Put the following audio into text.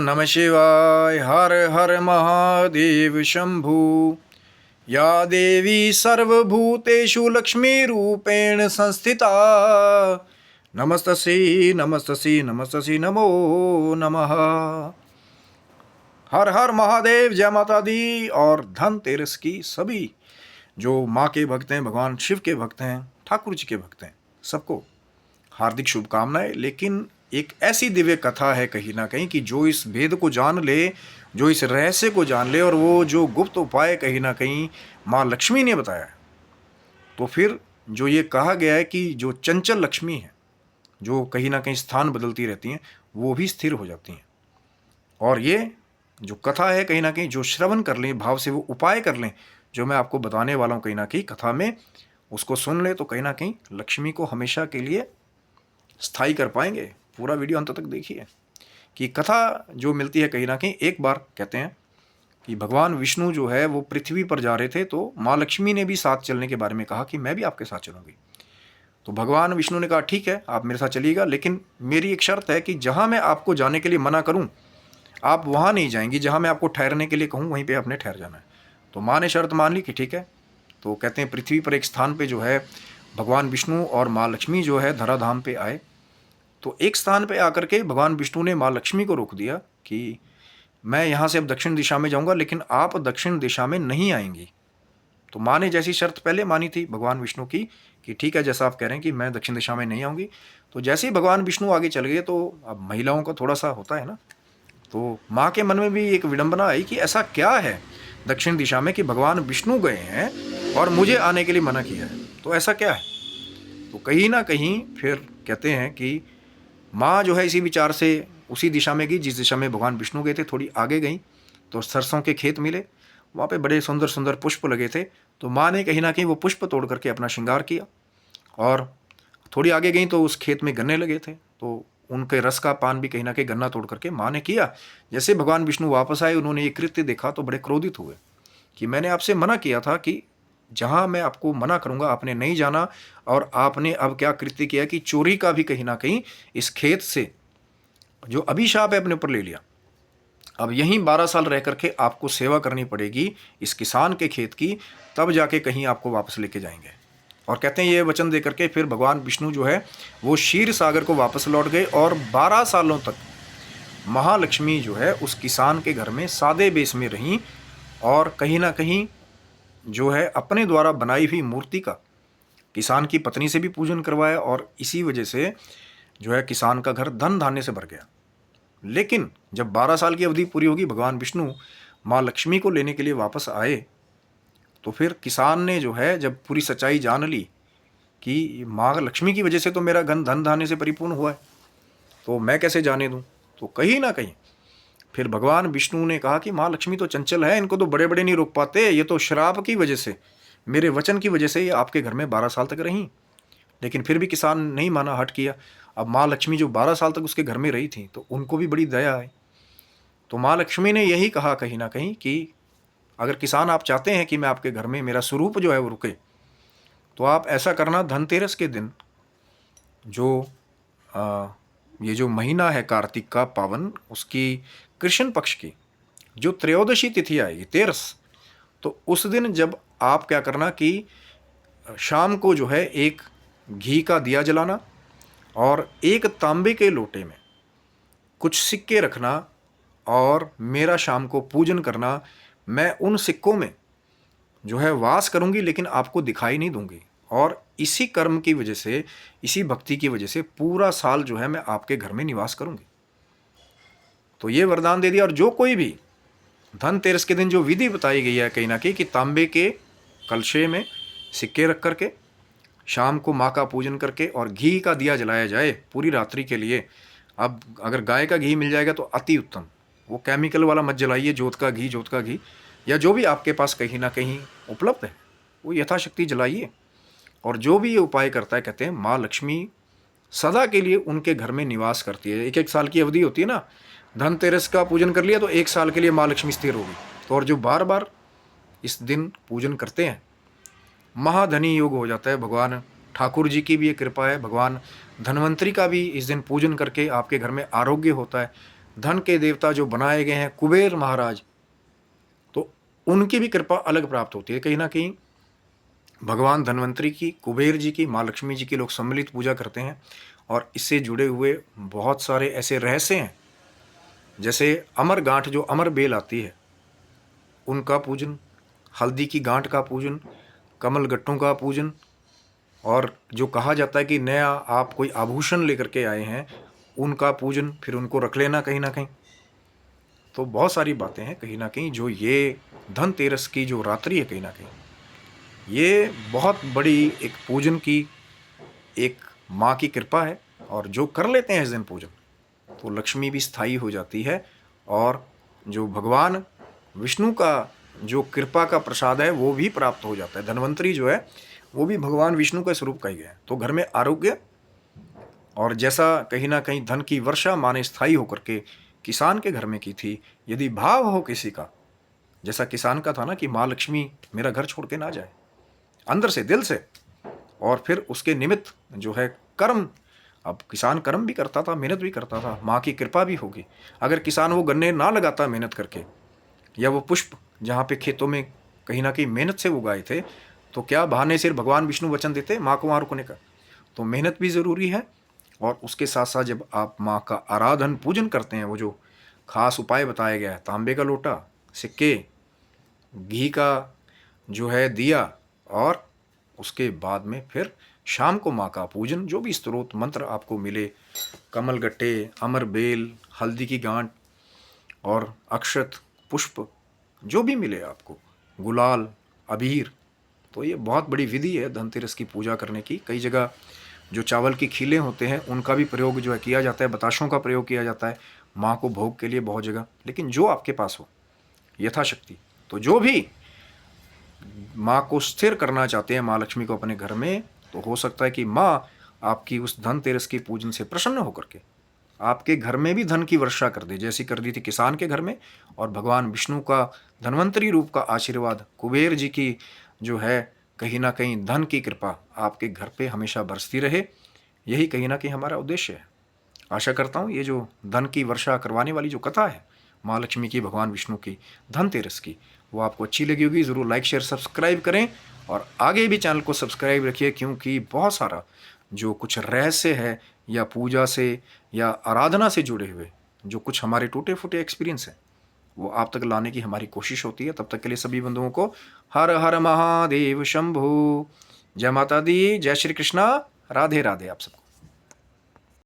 नमः शिवाय। हर हर महादेव शंभु। या देवी सर्वभूतेषु लक्ष्मीरूपेण संस्थिता। नमस्तस्यै नमस्तस्यै नमस्तस्यै नमो नमः। हर हर महादेव। जय माता दी। और धनतेरस की सभी जो माँ के भक्त हैं, भगवान शिव के भक्त हैं, ठाकुर जी के भक्त हैं, सबको हार्दिक शुभकामनाएं। लेकिन एक ऐसी दिव्य कथा है कहीं ना कहीं कि जो इस भेद को जान ले, जो इस रहस्य को जान ले, और वो जो गुप्त उपाय कहीं ना कहीं माँ लक्ष्मी ने बताया है, तो फिर जो ये कहा गया है कि जो चंचल लक्ष्मी है, जो कहीं ना कहीं स्थान बदलती रहती हैं, वो भी स्थिर हो जाती हैं। और ये जो कथा है कहीं ना कहीं जो श्रवण कर लें, भाव से वो उपाय कर लें जो मैं आपको बताने वाला हूँ कहीं ना कहीं कथा में, उसको सुन ले तो कहीं ना कहीं लक्ष्मी को हमेशा के लिए स्थायी कर पाएंगे। पूरा वीडियो अंत तक देखिए कि कथा जो मिलती है कहीं ना कहीं। एक बार कहते हैं कि भगवान विष्णु जो है वो पृथ्वी पर जा रहे थे, तो माँ लक्ष्मी ने भी साथ चलने के बारे में कहा कि मैं भी आपके साथ चलूँगी। तो भगवान विष्णु ने कहा ठीक है, आप मेरे साथ चलिएगा, लेकिन मेरी एक शर्त है कि जहाँ मैं आपको जाने के लिए मना करूँ आप वहाँ नहीं जाएंगी, जहाँ मैं आपको ठहरने के लिए कहूँ वहीं पर आपने ठहर जाना है। तो माँ ने शर्त मान ली कि ठीक है। तो कहते हैं पृथ्वी पर एक स्थान पर जो है भगवान विष्णु और माँ लक्ष्मी जो है धराधाम पे आए। तो एक स्थान पे आकर के भगवान विष्णु ने माँ लक्ष्मी को रोक दिया कि मैं यहाँ से अब दक्षिण दिशा में जाऊँगा, लेकिन आप दक्षिण दिशा में नहीं आएंगी। तो माँ ने जैसी शर्त पहले मानी थी भगवान विष्णु की कि ठीक है, जैसा आप कह रहे हैं कि मैं दक्षिण दिशा में नहीं आऊँगी, तो जैसे ही भगवान विष्णु आगे चल गए, तो अब महिलाओं का थोड़ा सा होता है ना, तो माँ के मन में भी एक विडंबना आई कि ऐसा क्या है दक्षिण दिशा में कि भगवान विष्णु गए हैं और मुझे आने के लिए मना किया है, तो ऐसा क्या है। तो कहीं ना कहीं फिर कहते हैं कि माँ जो है इसी विचार से उसी दिशा में गई जिस दिशा में भगवान विष्णु गए थे। थोड़ी आगे गई तो सरसों के खेत मिले, वहाँ पे बड़े सुंदर सुंदर पुष्प लगे थे। तो माँ ने कहीं ना कहीं वो पुष्प तोड़ करके अपना श्रृंगार किया। और थोड़ी आगे गई तो उस खेत में गन्ने लगे थे, तो उनके रस का पान भी कहीं ना कहीं गन्ना तोड़ करके माँ ने किया। जैसे भगवान विष्णु वापस आए, उन्होंने ये कृत्य देखा तो बड़े क्रोधित हुए कि मैंने आपसे मना किया था कि जहाँ मैं आपको मना करूँगा आपने नहीं जाना, और आपने अब क्या कृत्य किया कि चोरी का भी कहीं ना कहीं इस खेत से जो अभिशाप है अपने ऊपर ले लिया। अब यहीं 12 साल रह करके आपको सेवा करनी पड़ेगी इस किसान के खेत की, तब जाके कहीं आपको वापस लेके जाएंगे। और कहते हैं ये वचन दे करके फिर भगवान विष्णु जो है वो क्षीर सागर को वापस लौट गए, और 12 सालों तक महालक्ष्मी जो है उस किसान के घर में सादे बेस में रहीं, और कहीं ना कहीं जो है अपने द्वारा बनाई हुई मूर्ति का किसान की पत्नी से भी पूजन करवाया, और इसी वजह से जो है किसान का घर धन धान्य से भर गया। लेकिन जब 12 साल की अवधि पूरी होगी, भगवान विष्णु माँ लक्ष्मी को लेने के लिए वापस आए, तो फिर किसान ने जो है जब पूरी सच्चाई जान ली कि माँ लक्ष्मी की वजह से तो मेरा धन धान्य से परिपूर्ण हुआ है, तो मैं कैसे जाने दूँ। तो कहीं ना कहीं फिर भगवान विष्णु ने कहा कि माँ लक्ष्मी तो चंचल है, इनको तो बड़े बड़े नहीं रोक पाते, ये तो श्राप की वजह से, मेरे वचन की वजह से ये आपके घर में 12 साल तक रहीं। लेकिन फिर भी किसान नहीं माना, हट किया। अब माँ लक्ष्मी जो 12 साल तक उसके घर में रही थी, तो उनको भी बड़ी दया आई। तो माँ लक्ष्मी ने यही कहा कहीं ना कहीं कि अगर किसान आप चाहते हैं कि मैं आपके घर में मेरा स्वरूप जो है वो रुके, तो आप ऐसा करना, धनतेरस के दिन जो ये जो महीना है कार्तिक का पावन, उसकी कृष्ण पक्ष की जो त्रयोदशी तिथि आएगी 13, तो उस दिन जब आप क्या करना कि शाम को जो है एक घी का दिया जलाना, और एक तांबे के लोटे में कुछ सिक्के रखना, और मेरा शाम को पूजन करना। मैं उन सिक्कों में जो है वास करूंगी, लेकिन आपको दिखाई नहीं दूंगी, और इसी कर्म की वजह से, इसी भक्ति की वजह से पूरा साल जो है मैं आपके घर में निवास करूंगी। तो ये वरदान दे दिया। और जो कोई भी धनतेरस के दिन जो विधि बताई गई है कहीं ना कहीं कि तांबे के कलशे में सिक्के रख करके शाम को माँ का पूजन करके और घी का दिया जलाया जाए पूरी रात्रि के लिए। अब अगर गाय का घी मिल जाएगा तो अति उत्तम, वो केमिकल वाला मत जलाइए, जोत का घी या जो भी आपके पास कहीं ना कहीं उपलब्ध है वो यथाशक्ति जलाइए। और जो भी ये उपाय करता है, कहते हैं माँ लक्ष्मी सदा के लिए उनके घर में निवास करती है। 1-1 साल की अवधि होती है ना, धनतेरस का पूजन कर लिया तो 1 साल के लिए माँ लक्ष्मी स्थिर होगी। तो और जो बार बार इस दिन पूजन करते हैं, महाधनी योग हो जाता है। भगवान ठाकुर जी की भी ये कृपा है, भगवान धन्वंतरी का भी इस दिन पूजन करके आपके घर में आरोग्य होता है, धन के देवता जो बनाए गए हैं कुबेर महाराज, तो उनकी भी कृपा अलग प्राप्त होती है। कहीं ना कहीं भगवान धन्वंतरी की, कुबेर जी की, माँ लक्ष्मी जी की लोग सम्मिलित पूजा करते हैं। और इससे जुड़े हुए बहुत सारे ऐसे रहस्य हैं, जैसे अमर गांठ, जो अमर बेल आती है उनका पूजन, हल्दी की गांठ का पूजन, कमल गट्टों का पूजन, और जो कहा जाता है कि नया आप कोई आभूषण लेकर के आए हैं उनका पूजन, फिर उनको रख लेना कहीं ना कहीं। तो बहुत सारी बातें हैं कहीं ना कहीं, जो ये धनतेरस की जो रात्रि है, कहीं ना कहीं ये बहुत बड़ी एक पूजन की एक माँ की कृपा है। और जो कर लेते हैं इस दिन पूजन, तो लक्ष्मी भी स्थायी हो जाती है, और जो भगवान विष्णु का जो कृपा का प्रसाद है वो भी प्राप्त हो जाता है। धन्वंतरी जो है वो भी भगवान विष्णु का स्वरूप कही गया है। तो घर में आरोग्य, और जैसा कहीं ना कहीं धन की वर्षा माँ ने स्थायी होकर के किसान के घर में की थी, यदि भाव हो किसी का, जैसा किसान का था ना कि माँ लक्ष्मी मेरा घर छोड़ के ना जाए, अंदर से, दिल से, और फिर उसके निमित्त जो है कर्म, अब किसान कर्म भी करता था, मेहनत भी करता था, माँ की कृपा भी होगी। अगर किसान वो गन्ने ना लगाता मेहनत करके, या वो पुष्प जहाँ पे खेतों में कहीं ना कहीं मेहनत से उगाए थे, तो क्या बहाने से भगवान विष्णु वचन देते माँ को वहाँ रुकने का? तो मेहनत भी ज़रूरी है। और उसके साथ साथ जब आप माँ का आराधन पूजन करते हैं, वो जो खास उपाय बताया गया है, तांबे का लोटा, सिक्के, घी का जो है दिया, और उसके बाद में फिर शाम को माँ का पूजन, जो भी स्तोत्र मंत्र आपको मिले, कमल गट्टे, अमर बेल, हल्दी की गांठ और अक्षत, पुष्प, जो भी मिले आपको, गुलाल, अबीर, तो ये बहुत बड़ी विधि है धनतेरस की पूजा करने की। कई जगह जो चावल की खीलें होते हैं उनका भी प्रयोग जो है किया जाता है, बताशों का प्रयोग किया जाता है माँ को भोग के लिए बहुत जगह। लेकिन जो आपके पास हो यथाशक्ति, तो जो भी माँ को स्थिर करना चाहते हैं, माँ लक्ष्मी को अपने घर में, तो हो सकता है कि माँ आपकी उस धनतेरस की पूजन से प्रसन्न होकर के आपके घर में भी धन की वर्षा कर दे, जैसी कर दी थी किसान के घर में। और भगवान विष्णु का धन्वंतरी रूप का आशीर्वाद, कुबेर जी की जो है कहीं ना कहीं धन की कृपा आपके घर पे हमेशा बरसती रहे, यही कहीं ना कहीं हमारा उद्देश्य है। आशा करता हूँ ये जो धन की वर्षा करवाने वाली जो कथा है माँ लक्ष्मी की, भगवान विष्णु की, धनतेरस की, वो आपको अच्छी लगी होगी। ज़रूर लाइक शेयर सब्सक्राइब करें, और आगे भी चैनल को सब्सक्राइब रखिए, क्योंकि बहुत सारा जो कुछ रहस्य है या पूजा से या आराधना से जुड़े हुए जो कुछ हमारे टूटे फूटे एक्सपीरियंस हैं, वो आप तक लाने की हमारी कोशिश होती है। तब तक के लिए सभी बंधुओं को हर हर महादेव शंभु। जय माता दी, जय श्री कृष्णा, राधे राधे आप सबको।